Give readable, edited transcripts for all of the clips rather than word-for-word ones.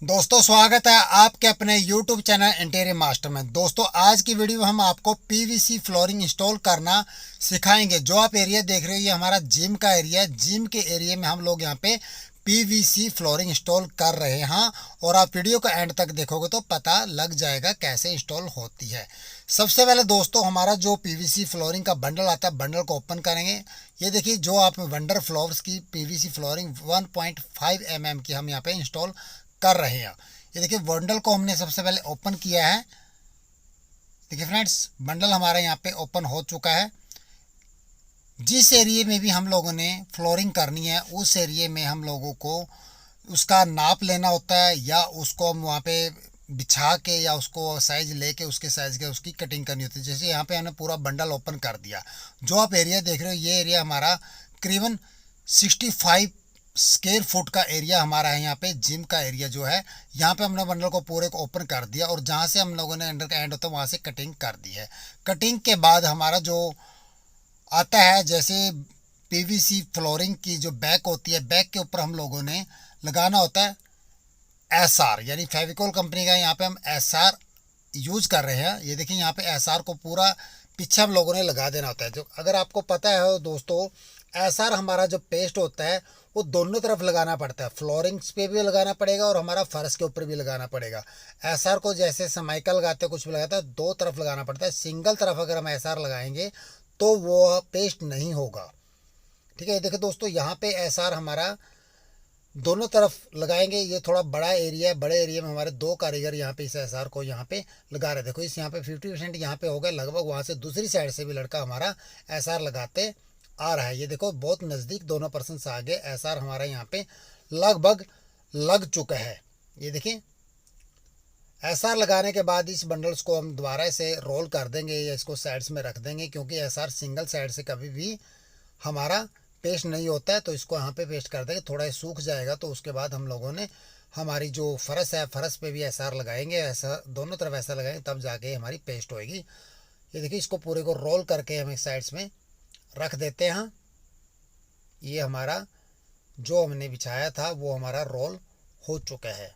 दोस्तों स्वागत है आपके अपने YouTube चैनल इंटीरियर मास्टर में। दोस्तों आज की वीडियो में हम आपको पीवीसी फ्लोरिंग इंस्टॉल करना सिखाएंगे। जो आप एरिया देख रहे हो ये हमारा जिम का एरिया है। जिम के एरिया में हम लोग यहाँ पे पीवीसी फ्लोरिंग इंस्टॉल कर रहे हैं और आप वीडियो को एंड तक देखोगे तो पता लग जाएगा कैसे इंस्टॉल होती है। सबसे पहले दोस्तों हमारा जो पीवीसी फ्लोरिंग का बंडल आता है, बंडल को ओपन करेंगे। ये देखिए जो आप वंडर फ्लोर्स की पीवीसी फ्लोरिंग 1.5 mm की हम यहाँ पे इंस्टॉल कर रहे हैं। ये देखिए बंडल को हमने सबसे पहले ओपन किया है। देखिए फ्रेंड्स, बंडल हमारा यहाँ पे ओपन हो चुका है। जिस एरिया में भी हम लोगों ने फ्लोरिंग करनी है उस एरिया में हम लोगों को उसका नाप लेना होता है, या उसको हम वहाँ पे बिछा के या उसको साइज लेके उसके साइज के उसकी कटिंग करनी होती है। जैसे यहाँ पे हमने पूरा बंडल ओपन कर दिया। जो आप एरिया देख रहे हो ये एरिया हमारा करीबन 65 स्क्वायर फुट का एरिया हमारा है। यहाँ पे जिम का एरिया जो है, यहाँ पे हमने बंडल को पूरे को ओपन कर दिया और जहाँ से हम लोगों ने अंडर का एंड होता है वहाँ से कटिंग कर दी है। कटिंग के बाद हमारा जो आता है, जैसे पीवीसी फ्लोरिंग की जो बैक होती है, बैक के ऊपर हम लोगों ने लगाना होता है एसआर, यानी फेविकोल कंपनी का यहाँ पे हम एसआर यूज कर रहे हैं। ये देखिए यहाँ पे एसआर को पूरा पीछे हम लोगों ने लगा देना होता है। जो अगर आपको पता है दोस्तों, एसआर हमारा जो पेस्ट होता है वो दोनों तरफ लगाना पड़ता है। फ्लोरिंग्स पे भी लगाना पड़ेगा और हमारा फर्श के ऊपर भी लगाना पड़ेगा। एसआर को जैसे समाइका लगाते हैं, कुछ भी लगाते हैं, दो तरफ लगाना पड़ता है। सिंगल तरफ अगर हम एसआर लगाएंगे तो वो पेस्ट नहीं होगा। ठीक है, देखिए दोस्तों यहाँ पे एसआर हमारा दोनों तरफ लगाएंगे। ये थोड़ा बड़ा एरिया है, बड़े एरिया में हमारे दो कारीगर यहाँ पे इस एसआर को यहाँ पे लगा रहे। देखो इस यहाँ पे 50% यहाँ पे हो गया लगभग। वहाँ से दूसरी साइड से भी लड़का हमारा एसआर लगाते आ रहा है। ये देखो बहुत नज़दीक दोनों पर्सन से आगे एसआर हमारा यहाँ पे लगभग लग चुका है। ये देखिए एसआर लगाने के बाद इस बंडल्स को हम दोबारा से रोल कर देंगे या इसको साइड्स में रख देंगे, क्योंकि एसआर सिंगल साइड से कभी भी हमारा पेस्ट नहीं होता है। तो इसको यहाँ पे पेस्ट कर देंगे, थोड़ा सूख जाएगा तो उसके बाद हम लोगों ने हमारी जो फर्श है, फर्श पे भी एसआर लगाएंगे। ऐसा दोनों तरफ ऐसा लगाएंगे तब जाके हमारी पेस्ट होएगी। ये देखिए इसको पूरे को रोल करके हम एक साइड्स में रख देते हैं। ये हमारा जो हमने बिछाया था वो हमारा रोल हो चुका है।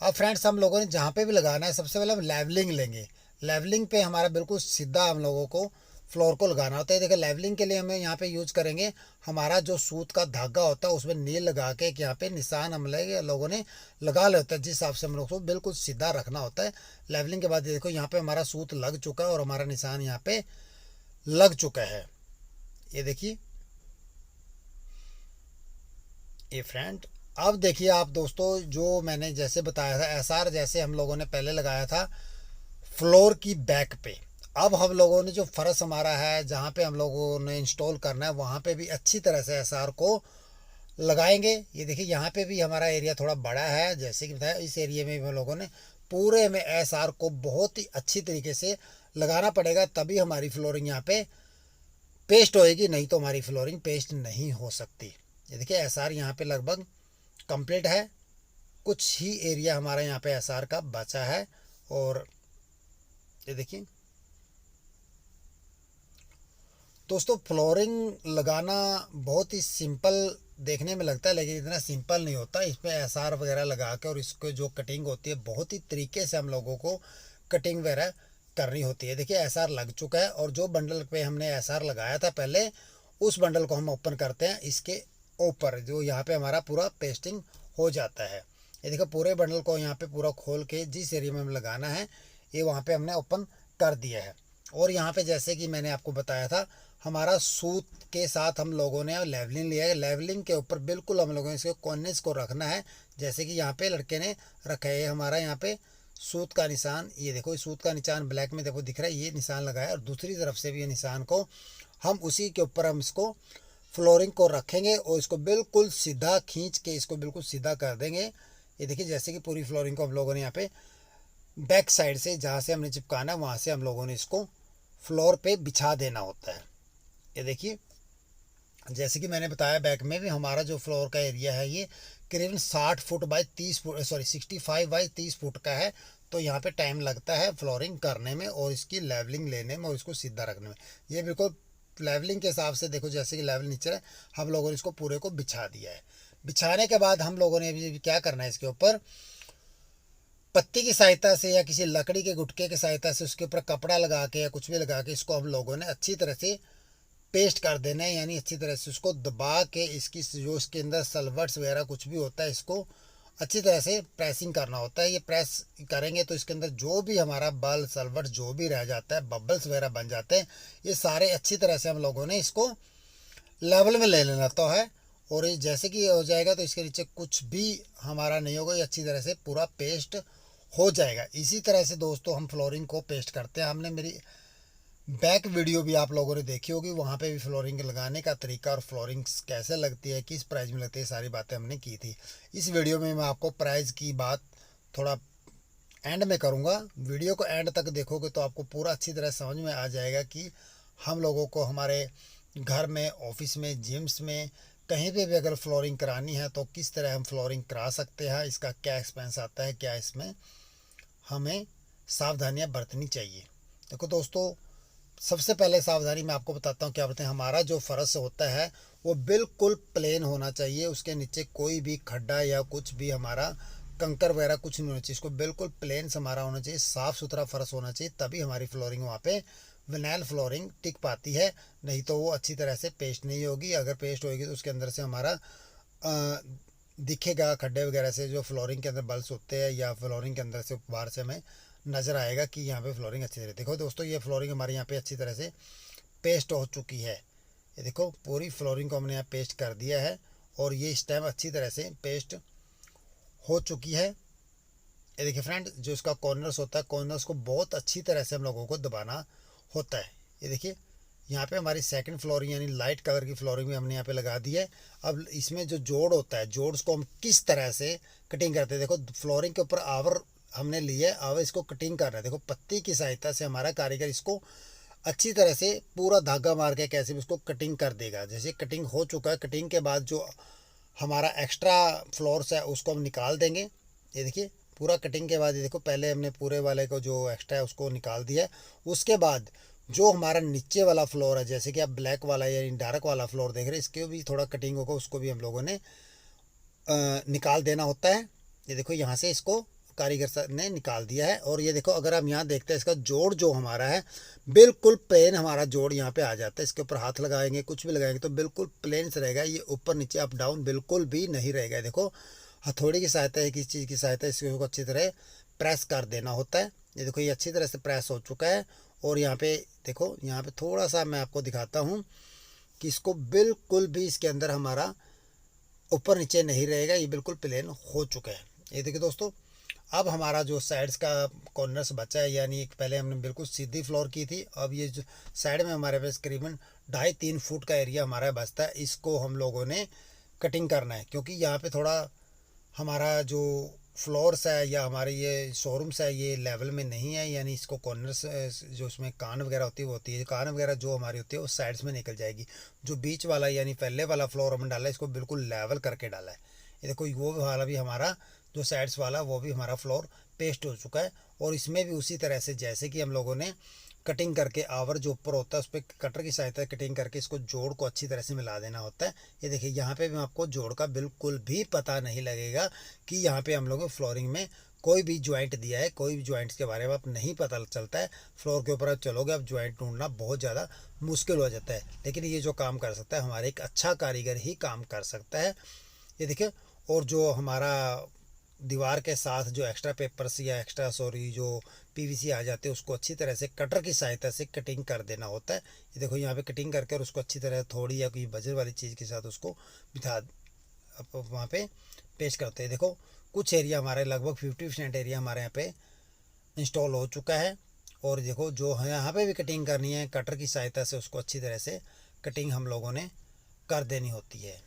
अब फ्रेंड्स हम लोगों ने जहाँ पे भी लगाना है सबसे पहले हम लेवलिंग लेंगे। लेवलिंग पे हमारा बिल्कुल सीधा हम लोगों को फ्लोर को लगाना होता है। देखिए लेवलिंग के लिए हमें यहाँ पे यूज करेंगे हमारा जो सूत का धागा होता है, उसमें नील लगा के यहाँ पे निशान हम लोगों ने लगा लिया होता है, जिस हिसाब से हम लोग को बिल्कुल सीधा रखना होता है। लेवलिंग के बाद देखो यहाँ पे हमारा सूत लग चुका है और हमारा निशान यहाँ पे लग चुका है। ये देखिए ये फ्रेंड, अब देखिए आप दोस्तों, जो मैंने जैसे बताया था एसआर जैसे हम लोगों ने पहले लगाया था फ्लोर की बैक पे, अब हम लोगों ने जो फर्श हमारा है जहाँ पे हम लोगों ने इंस्टॉल करना है वहाँ पे भी अच्छी तरह से एसआर को लगाएंगे। ये देखिए यहाँ पे भी हमारा एरिया थोड़ा बड़ा है, जैसे कि बताया इस एरिया में भी हम लोगों ने पूरे में एसआर को बहुत ही अच्छी तरीके से लगाना पड़ेगा, तभी हमारी फ्लोरिंग यहाँ पे पेस्ट होएगी, नहीं तो हमारी फ्लोरिंग पेस्ट नहीं हो सकती। ये देखिए एसआर यहाँ पे लगभग कंप्लीट है। कुछ ही एरिया हमारा यहाँ पे एसआर का बचा है। और ये देखिए दोस्तों, फ्लोरिंग लगाना बहुत ही सिंपल देखने में लगता है, लेकिन इतना सिंपल नहीं होता। इसमें एसआर वगैरह लगा के और इसको जो कटिंग होती है बहुत ही तरीके से हम लोगों को कटिंग वगैरह करनी होती है। देखिए एसआर लग चुका है और जो बंडल पे हमने एसआर लगाया था पहले, उस बंडल को हम ओपन करते हैं इसके ऊपर, जो यहाँ पे हमारा पूरा पेस्टिंग हो जाता है। ये देखो पूरे बंडल को यहाँ पे पूरा खोल के जिस एरिया में हमें लगाना है ये वहाँ पे हमने ओपन कर दिया है। और यहाँ पे जैसे कि मैंने आपको बताया था हमारा सूत के साथ हम लोगों ने लेवलिंग लिया है। लेवलिंग के ऊपर बिल्कुल हम लोगों ने इसके कॉर्नर्स को रखना है, जैसे कि यहाँ पे लड़के ने रखा है। हमारा यहाँ पे सूत का निशान, ये देखो सूत का निशान ब्लैक में देखो दिख रहा है, ये निशान लगाया और दूसरी तरफ से भी ये निशान को हम उसी के ऊपर हम इसको फ्लोरिंग को रखेंगे और इसको बिल्कुल सीधा खींच के इसको बिल्कुल सीधा कर देंगे। ये देखिए जैसे कि पूरी फ्लोरिंग को हम लोगों ने यहाँ पे बैक साइड से जहाँ से हमने चिपकाना है वहाँ से हम लोगों ने इसको फ्लोर पे बिछा देना होता है। ये देखिए जैसे कि मैंने बताया बैक में भी हमारा जो फ्लोर का एरिया है ये करीबन 60 foot by 30 foot, sorry 65 by 30 foot का है। तो यहाँ पे टाइम लगता है फ्लोरिंग करने में और इसकी लेवलिंग लेने में और इसको सीधा रखने में। ये बिल्कुल लेवलिंग के हिसाब से देखो, जैसे कि लेवल नीचे है हम लोगों ने इसको पूरे को बिछा दिया है। बिछाने के बाद हम लोगों ने अभी क्या करना है, इसके ऊपर पत्ती की सहायता से या किसी लकड़ी के गुटके की सहायता से उसके ऊपर कपड़ा लगा के या कुछ भी लगा के इसको हम लोगों ने अच्छी तरह से पेस्ट कर देना है, यानी अच्छी तरह से उसको दबा के इसकी जो इसके अंदर सल्फर्स वगैरह कुछ भी होता है इसको अच्छी तरह से प्रेसिंग करना होता है। ये प्रेस करेंगे तो इसके अंदर जो भी हमारा बल सल्फर जो भी रह जाता है, बबल्स वगैरह बन जाते हैं, ये सारे अच्छी तरह से हम लोगों ने इसको लेवल में ले लेना तो है। और ये जैसे कि हो जाएगा तो इसके नीचे कुछ भी हमारा नहीं होगा, ये अच्छी तरह से पूरा पेस्ट हो जाएगा। इसी तरह से दोस्तों हम फ्लोरिंग को पेस्ट करते हैं। हमने मेरी बैक वीडियो भी आप लोगों ने देखी होगी, वहाँ पे भी फ्लोरिंग लगाने का तरीका और फ्लोरिंग कैसे लगती है, किस प्राइस में लगती है, सारी बातें हमने की थी। इस वीडियो में मैं आपको प्राइस की बात थोड़ा एंड में करूँगा। वीडियो को एंड तक देखोगे तो आपको पूरा अच्छी तरह समझ में आ जाएगा कि हम लोगों को हमारे घर में, ऑफिस में, जिम्स में, कहीं पे भी अगर फ्लोरिंग करानी है तो किस तरह हम फ्लोरिंग करा सकते हैं, इसका क्या एक्सपेंस आता है, क्या इसमें हमें सावधानियां बरतनी चाहिए। देखो दोस्तों, सबसे पहले सावधानी मैं आपको बताता हूँ क्या बोलते हैं। हमारा जो फर्श होता है वो बिल्कुल प्लेन होना चाहिए, उसके नीचे कोई भी खड्डा या कुछ भी हमारा कंकर वगैरह कुछ नहीं होना चाहिए। इसको बिल्कुल प्लेन हमारा होना चाहिए, साफ़ सुथरा फर्श होना चाहिए, तभी हमारी फ्लोरिंग वहाँ पे विनाइल फ्लोरिंग टिक पाती है। नहीं तो वो अच्छी तरह से पेस्ट नहीं होगी। अगर पेस्ट होगी तो उसके अंदर से हमारा दिखेगा खड्डे वगैरह से, जो फ्लोरिंग के अंदर बल्स होते हैं या फ्लोरिंग के अंदर से बाहर से हमें नज़र आएगा कि यहाँ पे फ्लोरिंग अच्छी तरह। देखो दोस्तों, ये फ्लोरिंग हमारे यहाँ पे अच्छी तरह से पेस्ट हो चुकी है। ये देखो पूरी फ्लोरिंग को हमने यहाँ पेस्ट कर दिया है और ये इस टाइम अच्छी तरह से पेस्ट हो चुकी है। ये देखिए फ्रेंड, जो इसका कॉर्नर्स होता है, कॉर्नर्स को बहुत अच्छी तरह से हम लोगों को दबाना होता है। ये देखिए यहाँ पे हमारी सेकंड फ्लोरिंग यानी लाइट कलर की फ्लोरिंग भी हमने यहाँ पे लगा दी है। अब इसमें जो जोड़ होता है, जोड़ को हम किस तरह से कटिंग करते हैं। देखो फ्लोरिंग के ऊपर आवर हमने लिए, आवर इसको कटिंग कर रहे हैं। देखो पत्ती की सहायता से हमारा कारीगर इसको अच्छी तरह से पूरा धागा मार के कैसे भी उसको कटिंग कर देगा। जैसे कटिंग हो चुका है, कटिंग के बाद जो हमारा एक्स्ट्रा फ्लोर्स है उसको हम निकाल देंगे। ये देखिए पूरा कटिंग के बाद, ये देखो पहले हमने पूरे वाले को जो एक्स्ट्रा है उसको निकाल दिया है। उसके बाद जो हमारा नीचे वाला फ्लोर है, जैसे कि आप ब्लैक वाला या डार्क वाला फ्लोर देख रहे हैं, इसके भी थोड़ा कटिंग होगा, उसको भी हम लोगों ने निकाल देना होता है। ये देखो यहाँ से इसको कारीगर सर ने निकाल दिया है। और ये देखो अगर हम यहाँ देखते हैं, इसका जोड़ जो हमारा है बिल्कुल प्लेन हमारा जोड़ यहाँ पे आ जाता है। इसके ऊपर हाथ लगाएंगे, कुछ भी लगाएंगे तो बिल्कुल प्लेन से रहेगा। ये ऊपर नीचे अप डाउन बिल्कुल भी नहीं रहेगा। देखो हथौड़ी की सहायता है, किसी चीज़ की सहायता, इसको अच्छी तरह प्रेस कर देना होता है। ये देखो ये अच्छी तरह से प्रेस हो चुका है। और यहाँ पे देखो, यहाँ पे थोड़ा सा मैं आपको दिखाता हूँ कि इसको बिल्कुल भी इसके अंदर हमारा ऊपर नीचे नहीं रहेगा, ये बिल्कुल प्लेन हो चुका है। ये देखिए दोस्तों, अब हमारा जो साइड्स का कॉर्नर्स बचा है, यानी पहले हमने बिल्कुल सीधी फ्लोर की थी, अब ये जो साइड में हमारे पास करीबन 2.5-3 फुट का एरिया हमारा बचता है, इसको हम लोगों ने कटिंग करना है। क्योंकि यहाँ पे थोड़ा हमारा जो फ्लोर्स है या हमारे ये शोरूम्स है ये लेवल में नहीं है, यानी इसको कॉर्नर्स जो उसमें कान वगैरह होती है वो होती है, कान वगैरह जो हमारी होती है वो साइड्स में निकल जाएगी। जो बीच वाला यानी पहले वाला फ्लोर हमने डाला है, इसको बिल्कुल लेवल करके डाला है। ये देखो वो वाला भी हमारा जो साइड्स वाला वो भी हमारा फ्लोर पेस्ट हो चुका है। और इसमें भी उसी तरह से जैसे कि हम लोगों ने कटिंग करके आवर जो ऊपर होता है उस पर कटर की सहायता से कटिंग करके इसको जोड़ को अच्छी तरह से मिला देना होता है। ये देखिए यहाँ पे भी आपको जोड़ का बिल्कुल भी पता नहीं लगेगा कि यहाँ पे हम लोग फ्लोरिंग में कोई भी ज्वाइंट दिया है। कोई भी ज्वाइंट्स के बारे में आप नहीं पता चलता है। फ्लोर के ऊपर आप चलोगे, अब ज्वाइंट ढूंढना बहुत ज़्यादा मुश्किल हो जाता है। लेकिन ये जो काम कर सकता है, हमारे एक अच्छा कारीगर ही काम कर सकता है। ये देखिए, और जो हमारा दीवार के साथ जो एक्स्ट्रा पेपर्स या एक्स्ट्रा जो पीवीसी आ जाते हैं उसको अच्छी तरह से कटर की सहायता से कटिंग कर देना होता है। ये देखो यहाँ पे कटिंग करके और उसको अच्छी तरह थोड़ी या कोई बजर वाली चीज़ के साथ उसको बिठा वहाँ पे पेस्ट करते हैं। देखो कुछ एरिया हमारे लगभग 50% एरिया हमारे यहाँ पे इंस्टॉल हो चुका है। और देखो जो है यहाँ पे भी कटिंग करनी है, कटर की सहायता से उसको अच्छी तरह से कटिंग हम लोगों ने कर देनी होती है।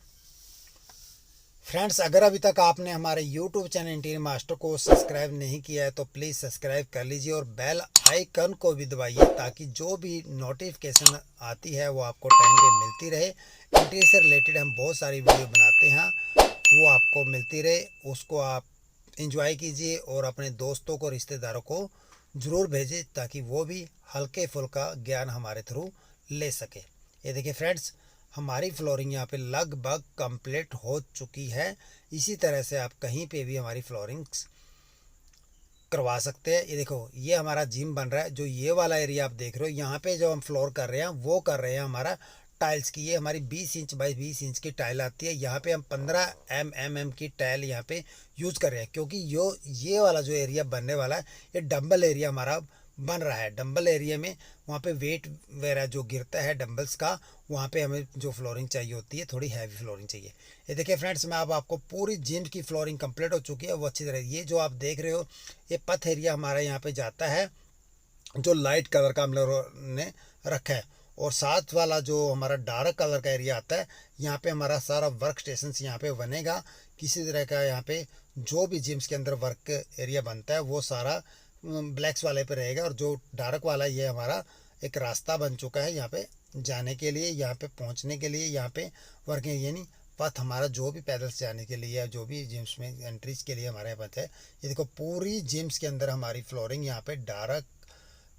फ्रेंड्स, अगर अभी तक आपने हमारे YouTube चैनल इंटीरियर मास्टर को सब्सक्राइब नहीं किया है तो प्लीज़ सब्सक्राइब कर लीजिए और बेल आइकन को भी दबाइए, ताकि जो भी नोटिफिकेशन आती है वो आपको टाइम पे मिलती रहे। इंटीरियर से रिलेटेड हम बहुत सारी वीडियो बनाते हैं, वो आपको मिलती रहे, उसको आप इंजॉय कीजिए और अपने दोस्तों को, रिश्तेदारों को ज़रूर भेजें, ताकि वो भी हल्के फुल्का ज्ञान हमारे थ्रू ले सके। ये देखिए फ्रेंड्स, हमारी फ्लोरिंग यहाँ पे लगभग कंप्लीट हो चुकी है। इसी तरह से आप कहीं पे भी हमारी फ्लोरिंग्स करवा सकते हैं। ये देखो ये हमारा जिम बन रहा है। जो ये वाला एरिया आप देख रहे हो, यहाँ पे जो हम फ्लोर कर रहे हैं वो कर रहे हैं हमारा टाइल्स की। ये हमारी 20 इंच बाई 20 इंच की टाइल आती है। यहाँ पे हम 15 mm की टाइल यहाँ पे यूज़ कर रहे हैं, क्योंकि ये वाला जो एरिया बनने वाला है ये डंबल एरिया हमारा बन रहा है। डंबल एरिया में वहाँ पे वेट वगैरह जो गिरता है डंबल्स का, वहाँ पे हमें जो फ्लोरिंग चाहिए होती है थोड़ी हैवी फ्लोरिंग चाहिए। ये देखिए फ्रेंड्स, मैं अब आपको पूरी जिम की फ्लोरिंग कंप्लीट हो चुकी है, वो अच्छी तरह। ये जो आप देख रहे हो ये पथ एरिया हमारा यहाँ पे जाता है, जो लाइट कलर का हम लोगों ने रखा है। और साथ वाला जो हमारा डार्क कलर का एरिया आता है, यहाँ पे हमारा सारा वर्क स्टेशन यहाँ पे बनेगा। किसी तरह का यहाँ पे जो भी जिम्स के अंदर वर्क एरिया बनता है वो सारा ब्लैक्स वाले पे रहेगा। और जो डार्क वाला ये हमारा एक रास्ता बन चुका है यहाँ पे जाने के लिए, यहाँ पे पहुँचने के लिए। यहाँ पे वर्किंग यानी पथ हमारा जो भी पैदल से जाने के लिए या जो भी जिम्स में एंट्रीज के लिए हमारे पथ है। ये देखो पूरी जिम्स के अंदर हमारी फ्लोरिंग यहाँ पे डार्क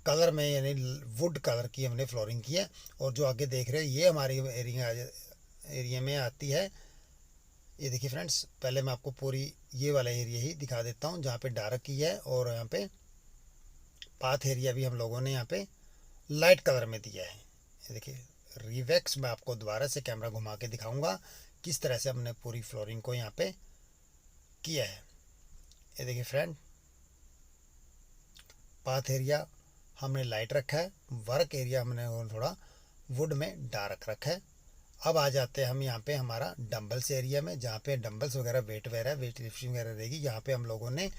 कलर में यानी वुड कलर की हमने फ्लोरिंग की है। और जो आगे देख रहे हैं ये हमारी एरिया में आती है। ये देखिए फ्रेंड्स, पहले मैं आपको पूरी ये वाला एरिया ही दिखा देता हूँ जहाँ पे डार्क की है, और यहाँ पे पाथ एरिया भी हम लोगों ने यहाँ पे लाइट कलर में दिया है। ये देखिए रिवैक्स, मैं आपको दोबारा से कैमरा घुमा के दिखाऊंगा किस तरह से हमने पूरी फ्लोरिंग को यहाँ पे किया है। ये देखिए फ्रेंड, पाथ एरिया हमने लाइट रखा है, वर्क एरिया हमने थोड़ा वुड में डार्क रखा है। अब आ जाते हैं हम यहाँ पे हमारा डंबल्स एरिया में, जहाँ पे डंबल्स वगैरह वेट लिफ्टिंग वगैरह रहेगी। यहाँ पे हम लोगों ने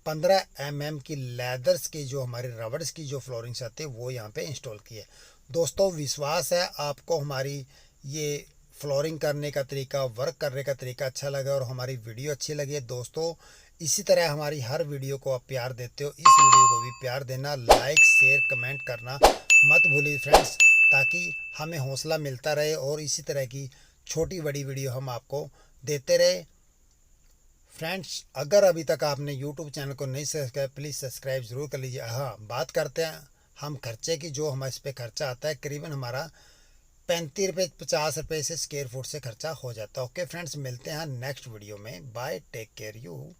15 mm की लेदर्स की जो हमारी रबर्स की जो फ्लोरिंग्स आती है वो यहाँ पे इंस्टॉल की है। दोस्तों विश्वास है आपको हमारी ये फ्लोरिंग करने का तरीका, वर्क करने का तरीका अच्छा लगा और हमारी वीडियो अच्छी लगी है। दोस्तों इसी तरह हमारी हर वीडियो को आप प्यार देते हो, इस वीडियो को भी प्यार देना, लाइक शेयर कमेंट करना मत भूलिए फ्रेंड्स, ताकि हमें हौसला मिलता रहे और इसी तरह की छोटी बड़ी वीडियो हम आपको देते रहे। फ्रेंड्स अगर अभी तक आपने यूट्यूब चैनल को नहीं सब्सक्राइब, प्लीज़ सब्सक्राइब ज़रूर कर लीजिए। हाँ, बात करते हैं हम खर्चे की। जो हमारे इस पर खर्चा आता है करीबन हमारा 35 रुपये 50 रुपये से स्क्वायर फुट से खर्चा हो जाता है। ओके फ्रेंड्स, मिलते हैं नेक्स्ट वीडियो में। Bye, take care you.